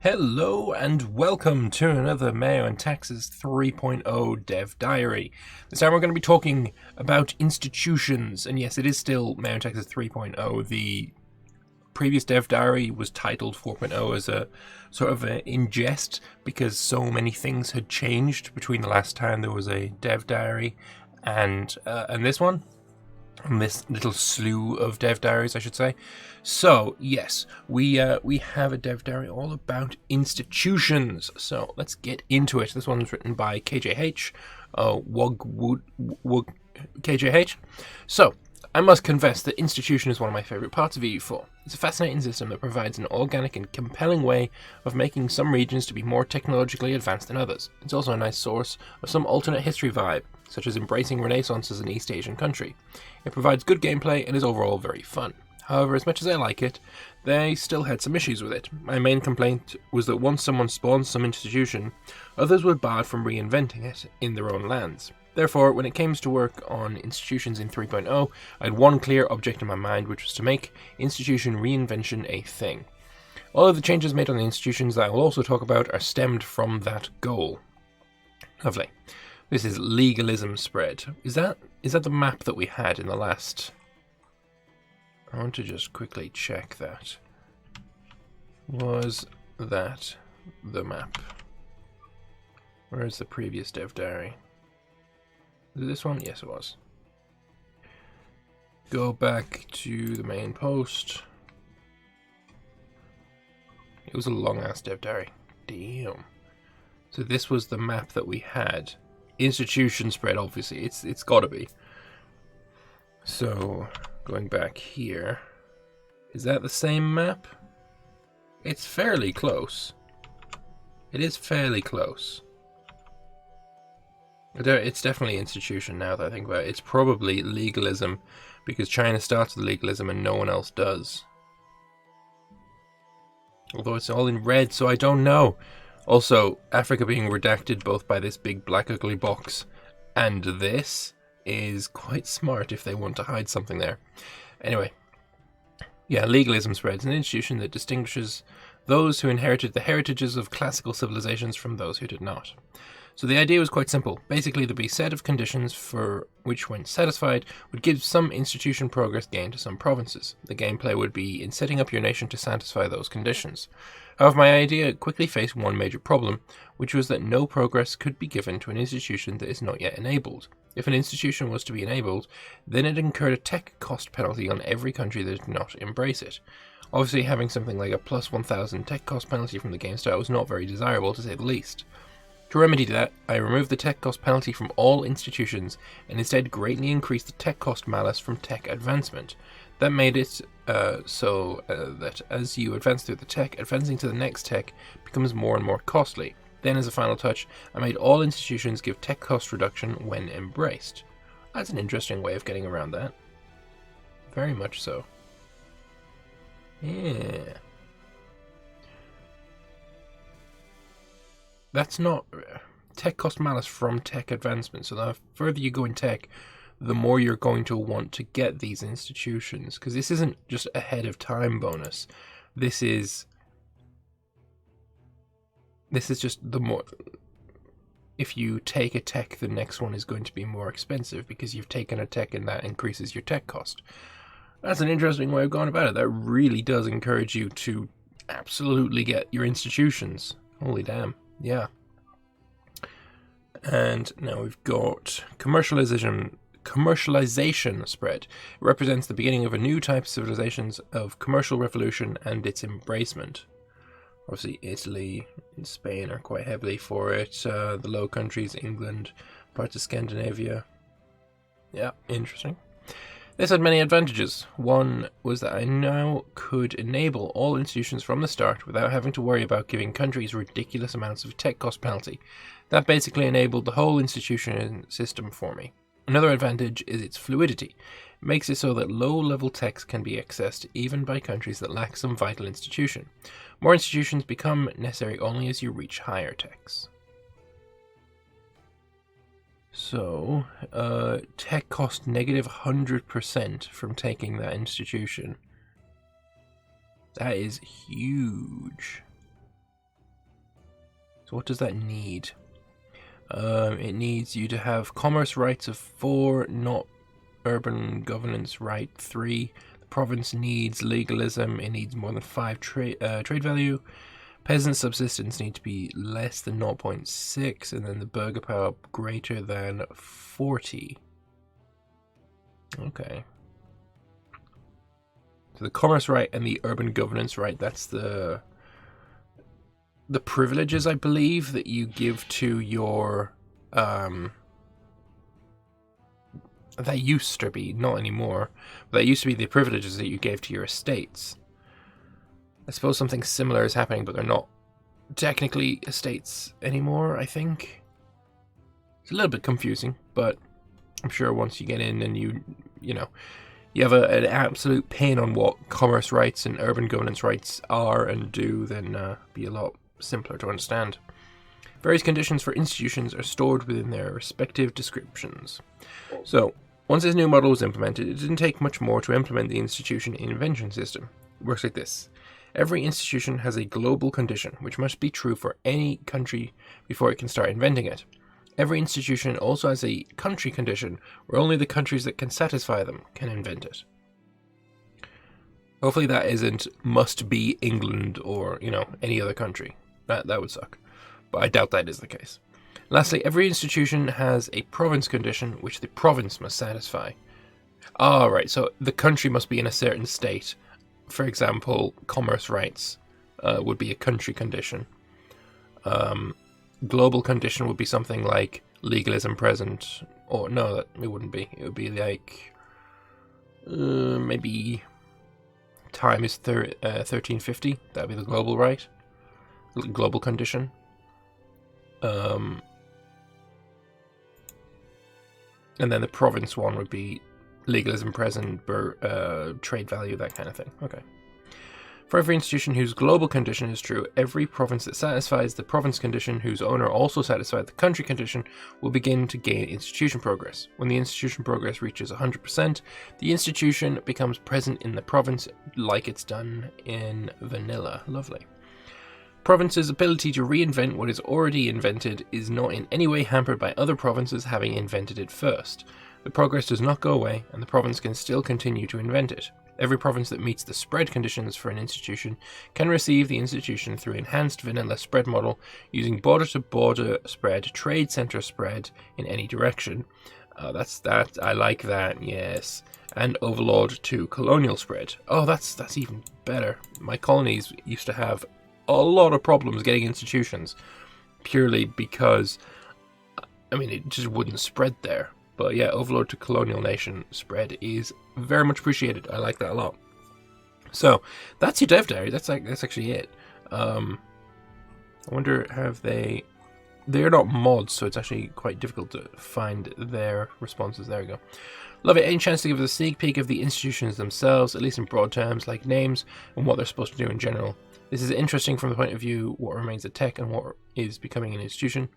Hello and welcome to another MEIOU Taxes 3.0 Dev Diary. This time we're going to be talking about institutions, and yes, it is still MEIOU Taxes 3.0. The previous Dev Diary was titled 4.0 as a sort of an ingest because so many things had changed between the last time there was a Dev Diary and this one. This little slew of dev diaries, I should say. So yes, we have a dev diary all about institutions. So let's get into it. This one's written by KJH, KJH. So I must confess that institution is one of my favorite parts of EU4. It's a fascinating system that provides an organic and compelling way of making some regions to be more technologically advanced than others. It's also a nice source of some alternate history vibe, such as embracing Renaissance as an East Asian country. It provides good gameplay and is overall very fun. However, as much as I like it, they still had some issues with it. My main complaint was that once someone spawns some institution, others were barred from reinventing it in their own lands. Therefore, when it came to work on institutions in 3.0, I had one clear object in my mind, which was to make institution reinvention a thing. All of the changes made on the institutions that I will also talk about are stemmed from that goal. Lovely. This is legalism spread. Is that the map that we had in the last? I want to just quickly check that. Was that the map? Where is the previous dev diary? Was it this one? Yes, it was. Go back to the main post. It was a long-ass dev diary. Damn. So this was the map that we had. Institution spread, obviously. It's got to be. So, going back here. Is that the same map? It's fairly close. It is fairly close. It's definitely institution now that I think about it. It's probably legalism, because China starts with legalism and no one else does. Although it's all in red, so I don't know. Also, Africa being redacted both by this big black ugly box and this is quite smart if they want to hide something there. Anyway, yeah, legalism spreads, an institution that distinguishes those who inherited the heritages of classical civilizations from those who did not. So the idea was quite simple. Basically, there'd be a set of conditions for which, when satisfied, would give some institution progress gain to some provinces. The gameplay would be in setting up your nation to satisfy those conditions. However, my idea quickly faced one major problem, which was that no progress could be given to an institution that is not yet enabled. If an institution was to be enabled, then it incurred a tech cost penalty on every country that did not embrace it. Obviously, having something like a plus 1,000 tech cost penalty from the game start was not very desirable, to say the least. To remedy that, I removed the tech cost penalty from all institutions and instead greatly increased the tech cost malus from tech advancement. That made it so that as you advance through the tech, advancing to the next tech becomes more and more costly. Then, as a final touch, I made all institutions give tech cost reduction when embraced. That's an interesting way of getting around that. Very much so. Yeah. That's not tech cost malus from tech advancement. So the further you go in tech, the more you're going to want to get these institutions. Because this isn't just ahead of time bonus. This is just the more... If you take a tech, the next one is going to be more expensive because you've taken a tech and that increases your tech cost. That's an interesting way of going about it. That really does encourage you to absolutely get your institutions. Holy damn. Yeah. And now we've got commercialization spread. It represents the beginning of a new type of civilizations of commercial revolution and its embracement. Obviously, Italy and Spain are quite heavily for it. The Low Countries, England, parts of Scandinavia. Yeah, interesting. This had many advantages. One was that I now could enable all institutions from the start without having to worry about giving countries ridiculous amounts of tech cost penalty. That basically enabled the whole institution system for me. Another advantage is its fluidity. It makes it so that low-level techs can be accessed even by countries that lack some vital institution. More institutions become necessary only as you reach higher techs. So, tech cost negative 100% from taking that institution. That is huge. So what does that need? It needs you to have commerce rights of 4, not urban governance right 3. The province needs legalism. It needs more than 5 trade value. Peasant subsistence need to be less than 0.6, and then the burger power greater than 40. Okay. So the commerce right and the urban governance right, that's the privileges, I believe, that you give to your that used to be, not anymore, but that used to be the privileges that you gave to your estates. I suppose something similar is happening, but they're not technically estates anymore, I think. It's a little bit confusing, but I'm sure once you get in and you have an absolute pin on what commerce rights and urban governance rights are and do, then be a lot simpler to understand. Various conditions for institutions are stored within their respective descriptions. So, once this new model was implemented, it didn't take much more to implement the institution Reinvention system. It works like this. Every institution has a global condition, which must be true for any country before it can start inventing it. Every institution also has a country condition, where only the countries that can satisfy them can invent it. Hopefully that isn't must be England or, any other country. That would suck. But I doubt that is the case. Lastly, every institution has a province condition, which the province must satisfy. Right, so the country must be in a certain state. For example, commerce rights would be a country condition. Global condition would be something like legalism present, or no, it wouldn't be. It would be like maybe time is 1350. That'd be the global right, global condition. And then the province one would be legalism present, trade value, that kind of thing. Okay. For every institution whose global condition is true, every province that satisfies the province condition whose owner also satisfied the country condition will begin to gain institution progress. When the institution progress reaches 100%, the institution becomes present in the province like it's done in vanilla. Lovely. Province's ability to reinvent what is already invented is not in any way hampered by other provinces having invented it first. The progress does not go away, and the province can still continue to invent it. Every province that meets the spread conditions for an institution can receive the institution through enhanced vanilla spread model using border-to-border spread, trade center spread in any direction. That's that. I like that, yes. And overlord to colonial spread. Oh, that's even better. My colonies used to have a lot of problems getting institutions purely because, it just wouldn't spread there. But yeah, overlord to colonial nation spread is very much appreciated. I like that a lot. So that's your dev diary. That's actually it. I wonder, they're not mods, so it's actually quite difficult to find their responses. There we go. Love it. Any chance to give us a sneak peek of the institutions themselves, at least in broad terms, like names and what they're supposed to do in general. This is interesting from the point of view what remains a tech and what is becoming an institution.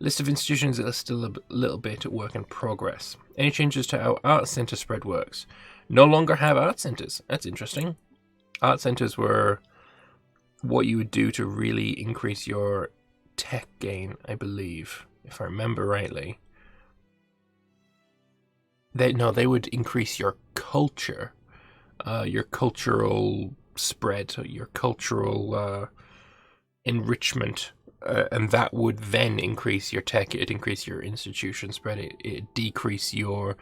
List of institutions is still a little bit work in progress. Any changes to how Art Center spread works? No longer have art centers. That's interesting. Art centers were what you would do to really increase your tech gain, I believe, if I remember rightly. They would increase your culture, your cultural spread, your cultural enrichment. And that would then increase your tech, it'd increase your institution spread, it'd decrease your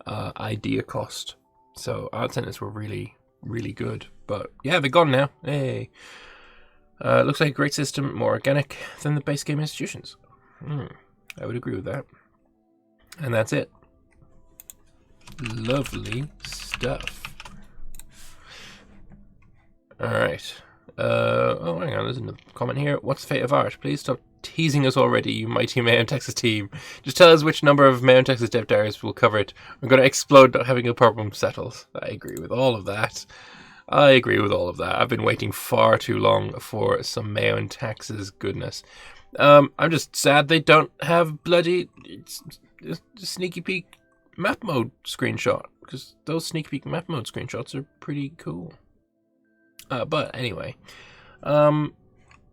idea cost. So art centers were really, really good. But yeah, they're gone now. Hey. Looks like a great system, more organic than the base game institutions. I would agree with that. And that's it. Lovely stuff. Alright. Hang on, there's another comment here. What's the fate of art? Please stop teasing us already, you mighty MEIOU Taxes team. Just tell us which number of MEIOU Taxes dev diaries will cover it. We're going to explode not having a problem settled. I agree with all of that. I've been waiting far too long for some MEIOU Taxes goodness. I'm just sad they don't have bloody sneaky peek map mode screenshot, because those sneaky peek map mode screenshots are pretty cool. But anyway,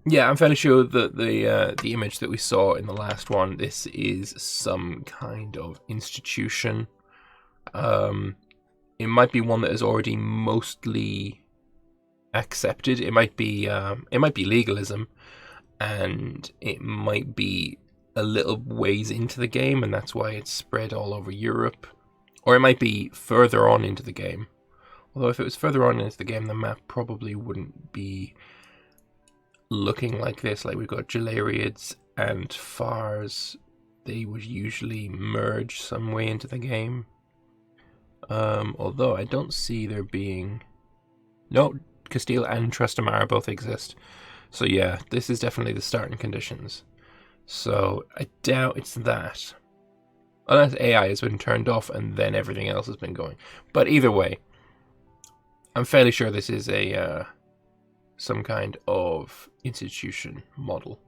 Yeah, I'm fairly sure that the image that we saw in the last one, this is some kind of institution. It might be one that is already mostly accepted. It might be legalism, and it might be a little ways into the game, and that's why it's spread all over Europe. Or it might be further on into the game. Although if it was further on into the game, the map probably wouldn't be looking like this. Like, we've got Gelariids and Fars. They would usually merge some way into the game. Although I don't see there being... No, Castile and Trastamara both exist. So yeah, this is definitely the starting conditions. So I doubt it's that. Unless AI has been turned off and then everything else has been going. But either way, I'm fairly sure this is a some kind of institution model.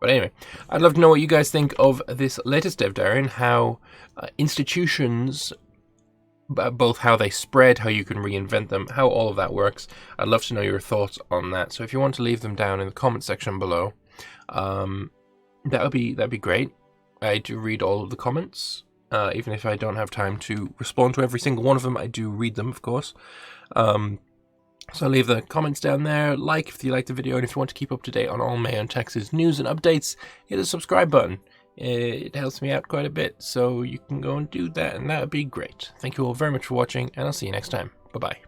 But anyway, I'd love to know what you guys think of this latest dev diary and how institutions, both how they spread, how you can reinvent them, how all of that works. I'd love to know your thoughts on that. So if you want to leave them down in the comment section below, that'd be great. I do read all of the comments, even if I don't have time to respond to every single one of them. I do read them, of course. So leave the comments down there, like if you like the video, and if you want to keep up to date on all MEIOU Taxes news and updates, hit the subscribe button. It helps me out quite a bit, so you can go and do that, and that would be great. Thank you all very much for watching, and I'll see you next time. Bye-bye.